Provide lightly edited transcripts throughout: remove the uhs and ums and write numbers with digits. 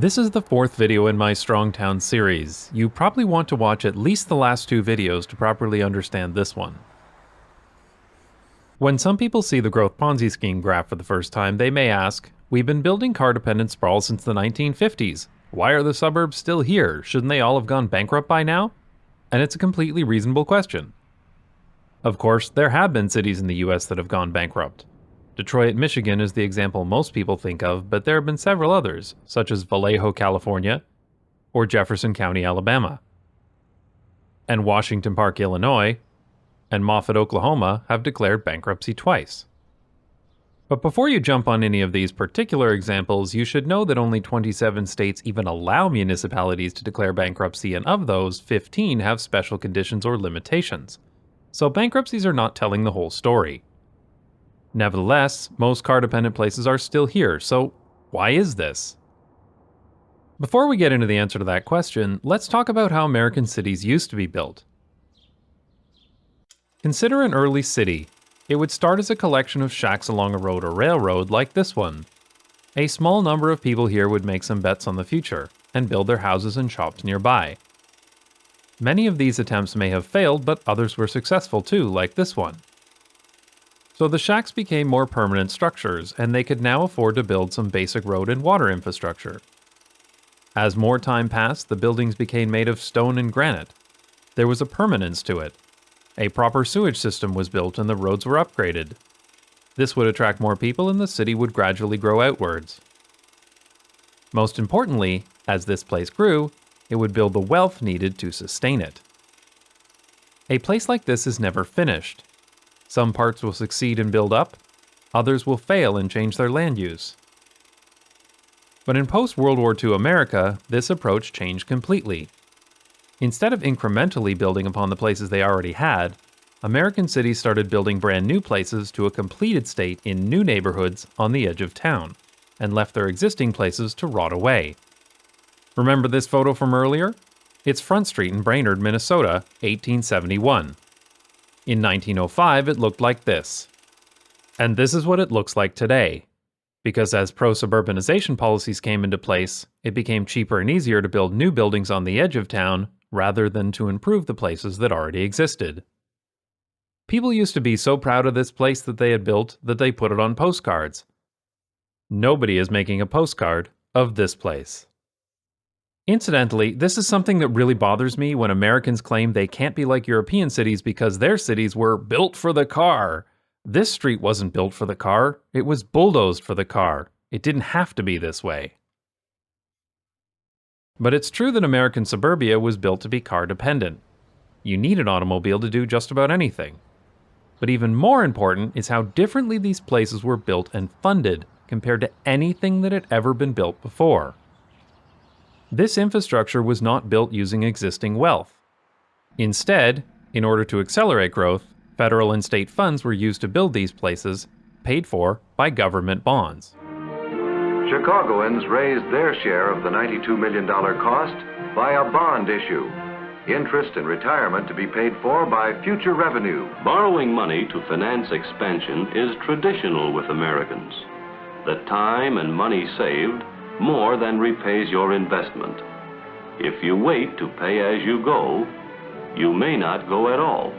This is the fourth video in my Strong Town series. You probably want to watch at least the last two videos to properly understand this one. When some people see the growth Ponzi scheme graph for the first time, they may ask, "We've been building car-dependent sprawl since the 1950s. Why are the suburbs still here? Shouldn't they all have gone bankrupt by now?" And it's a completely reasonable question. Of course, there have been cities in the US that have gone bankrupt. Detroit, Michigan is the example most people think of, but there have been several others, such as Vallejo, California, or Jefferson County, Alabama. And Washington Park, Illinois, and Moffat, Oklahoma have declared bankruptcy twice. But before you jump on any of these particular examples, you should know that only 27 states even allow municipalities to declare bankruptcy, and of those, 15 have special conditions or limitations. So bankruptcies are not telling the whole story. Nevertheless, most car-dependent places are still here, so why is this? Before we get into the answer to that question, let's talk about how American cities used to be built. Consider an early city. It would start as a collection of shacks along a road or railroad like this one. A small number of people here would make some bets on the future, and build their houses and shops nearby. Many of these attempts may have failed, but others were successful too, like this one. So the shacks became more permanent structures, and they could now afford to build some basic road and water infrastructure. As more time passed, the buildings became made of stone and granite. There was a permanence to it. A proper sewage system was built and the roads were upgraded. This would attract more people and the city would gradually grow outwards. Most importantly, as this place grew, it would build the wealth needed to sustain it. A place like this is never finished. Some parts will succeed and build up, others will fail and change their land use. But in post-World War II America, this approach changed completely. Instead of incrementally building upon the places they already had, American cities started building brand new places to a completed state in new neighborhoods on the edge of town, and left their existing places to rot away. Remember this photo from earlier? It's Front Street in Brainerd, Minnesota, 1871. In 1905, it looked like this. And this is what it looks like today. Because as pro-suburbanization policies came into place, it became cheaper and easier to build new buildings on the edge of town rather than to improve the places that already existed. People used to be so proud of this place that they had built that they put it on postcards. Nobody is making a postcard of this place. Incidentally, this is something that really bothers me when Americans claim they can't be like European cities because their cities were built for the car. This street wasn't built for the car, it was bulldozed for the car. It didn't have to be this way. But it's true that American suburbia was built to be car-dependent. You need an automobile to do just about anything. But even more important is how differently these places were built and funded compared to anything that had ever been built before. This infrastructure was not built using existing wealth. Instead, in order to accelerate growth, federal and state funds were used to build these places, paid for by government bonds. Chicagoans raised their share of the $92 million cost by a bond issue. Interest and retirement to be paid for by future revenue. Borrowing money to finance expansion is traditional with Americans. The time and money saved more than repays your investment. If you wait to pay as you go, you may not go at all.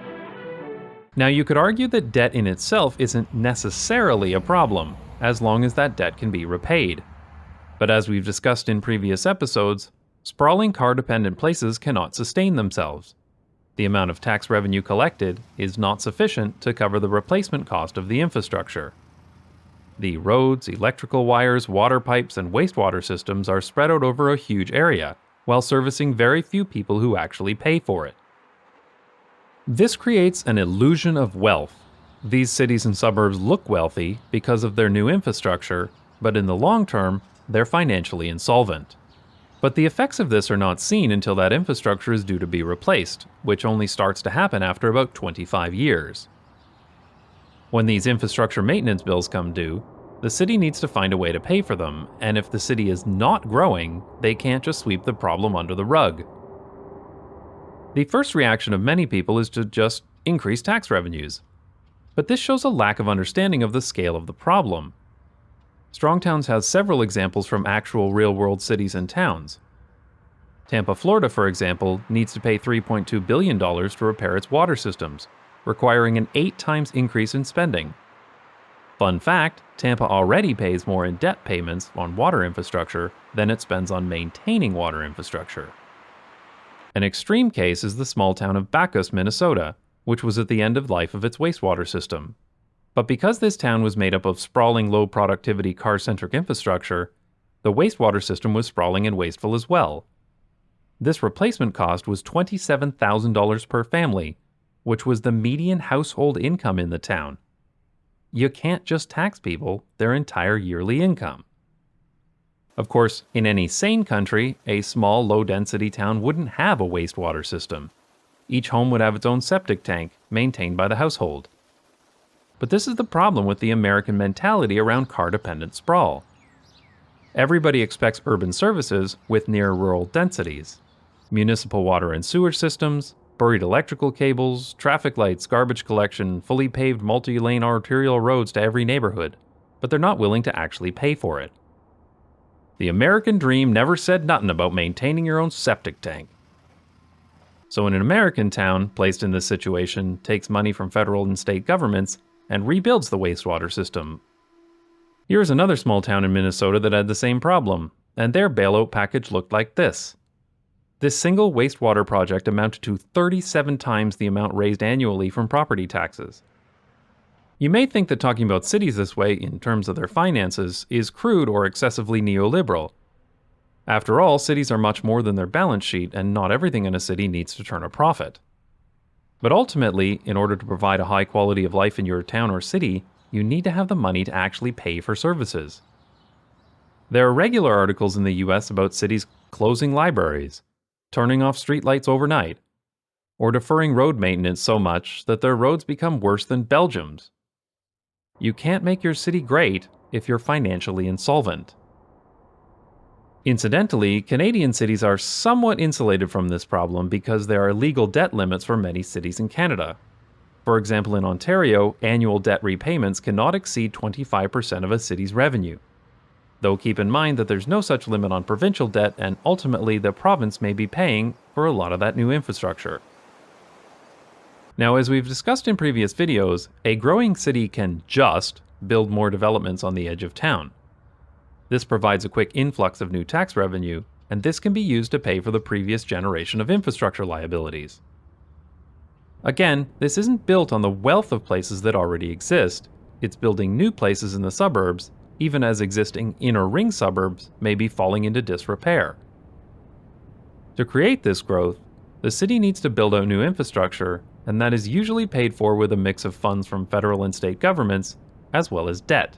Now you could argue that debt in itself isn't necessarily a problem, as long as that debt can be repaid. But as we've discussed in previous episodes, sprawling car-dependent places cannot sustain themselves. The amount of tax revenue collected is not sufficient to cover the replacement cost of the infrastructure. The roads, electrical wires, water pipes, and wastewater systems are spread out over a huge area, while servicing very few people who actually pay for it. This creates an illusion of wealth. These cities and suburbs look wealthy because of their new infrastructure, but in the long term, they're financially insolvent. But the effects of this are not seen until that infrastructure is due to be replaced, which only starts to happen after about 25 years. When these infrastructure maintenance bills come due, the city needs to find a way to pay for them, and if the city is not growing, they can't just sweep the problem under the rug. The first reaction of many people is to just increase tax revenues. But this shows a lack of understanding of the scale of the problem. Strong Towns has several examples from actual real-world cities and towns. Tampa, Florida, for example, needs to pay $3.2 billion to repair its water systems, requiring an 8 times increase in spending. Fun fact, Tampa already pays more in debt payments on water infrastructure than it spends on maintaining water infrastructure. An extreme case is the small town of Bankrupt, Minnesota, which was at the end of life of its wastewater system. But because this town was made up of sprawling low-productivity car-centric infrastructure, the wastewater system was sprawling and wasteful as well. This replacement cost was $27,000 per family, which was the median household income in the town. You can't just tax people their entire yearly income. Of course, in any sane country, a small, low-density town wouldn't have a wastewater system. Each home would have its own septic tank, maintained by the household. But this is the problem with the American mentality around car-dependent sprawl. Everybody expects urban services with near-rural densities. Municipal water and sewer systems, buried electrical cables, traffic lights, garbage collection, fully paved multi-lane arterial roads to every neighborhood, but they're not willing to actually pay for it. The American dream never said nothing about maintaining your own septic tank. So an American town, placed in this situation, takes money from federal and state governments and rebuilds the wastewater system. Here's another small town in Minnesota that had the same problem, and their bailout package looked like this. This single wastewater project amounted to 37 times the amount raised annually from property taxes. You may think that talking about cities this way in terms of their finances is crude or excessively neoliberal. After all, cities are much more than their balance sheet, and not everything in a city needs to turn a profit. But ultimately, in order to provide a high quality of life in your town or city, you need to have the money to actually pay for services. There are regular articles in the US about cities closing libraries, turning off streetlights overnight, or deferring road maintenance so much that their roads become worse than Belgium's. You can't make your city great if you're financially insolvent. Incidentally, Canadian cities are somewhat insulated from this problem because there are legal debt limits for many cities in Canada. For example, in Ontario, annual debt repayments cannot exceed 25% of a city's revenue. Though keep in mind that there's no such limit on provincial debt, and ultimately the province may be paying for a lot of that new infrastructure. Now, as we've discussed in previous videos, a growing city can just build more developments on the edge of town. This provides a quick influx of new tax revenue, and this can be used to pay for the previous generation of infrastructure liabilities. Again, this isn't built on the wealth of places that already exist. It's building new places in the suburbs, even as existing inner ring suburbs may be falling into disrepair. To create this growth, the city needs to build out new infrastructure, and that is usually paid for with a mix of funds from federal and state governments, as well as debt.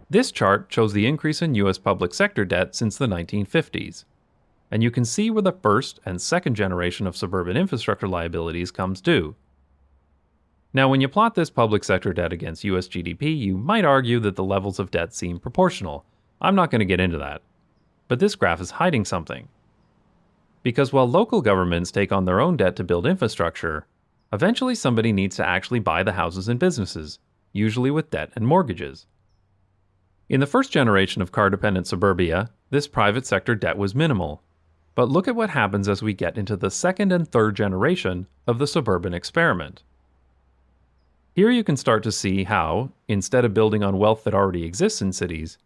This chart shows the increase in US public sector debt since the 1950s, and you can see where the first and second generation of suburban infrastructure liabilities comes due. Now, when you plot this public sector debt against US GDP, you might argue that the levels of debt seem proportional. I'm not going to get into that. But this graph is hiding something. Because while local governments take on their own debt to build infrastructure, eventually somebody needs to actually buy the houses and businesses, usually with debt and mortgages. In the first generation of car-dependent suburbia, this private sector debt was minimal. But look at what happens as we get into the second and third generation of the suburban experiment. Here you can start to see how, instead of building on wealth that already exists in cities,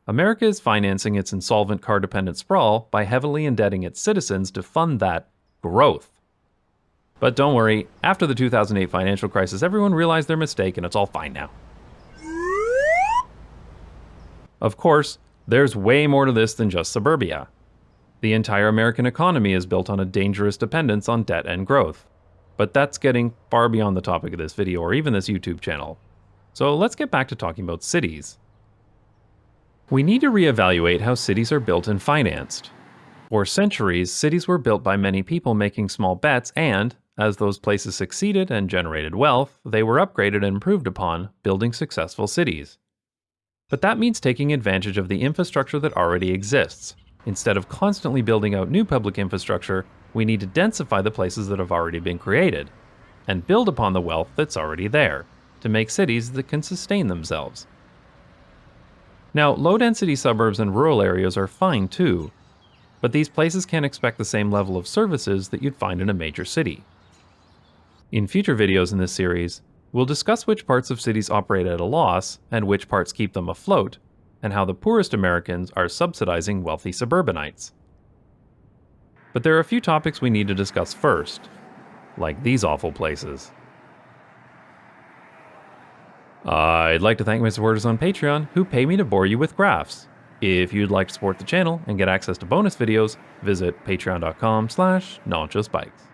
America is financing its insolvent car-dependent sprawl by heavily indebting its citizens to fund that growth. But don't worry, after the 2008 financial crisis, everyone realized their mistake and it's all fine now. Of course, there's way more to this than just suburbia. The entire American economy is built on a dangerous dependence on debt and growth. But that's getting far beyond the topic of this video or even this YouTube channel. So let's get back to talking about cities. We need to reevaluate how cities are built and financed. For centuries, cities were built by many people making small bets, and, as those places succeeded and generated wealth, they were upgraded and improved upon, building successful cities. But that means taking advantage of the infrastructure that already exists. Instead of constantly building out new public infrastructure, we need to densify the places that have already been created, and build upon the wealth that's already there, to make cities that can sustain themselves. Now, low-density suburbs and rural areas are fine too, but these places can't expect the same level of services that you'd find in a major city. In future videos in this series, we'll discuss which parts of cities operate at a loss and which parts keep them afloat, and how the poorest Americans are subsidizing wealthy suburbanites. But there are a few topics we need to discuss first, like these awful places. I'd like to thank my supporters on Patreon who pay me to bore you with graphs. If you'd like to support the channel and get access to bonus videos, visit patreon.com/nonjustbikes.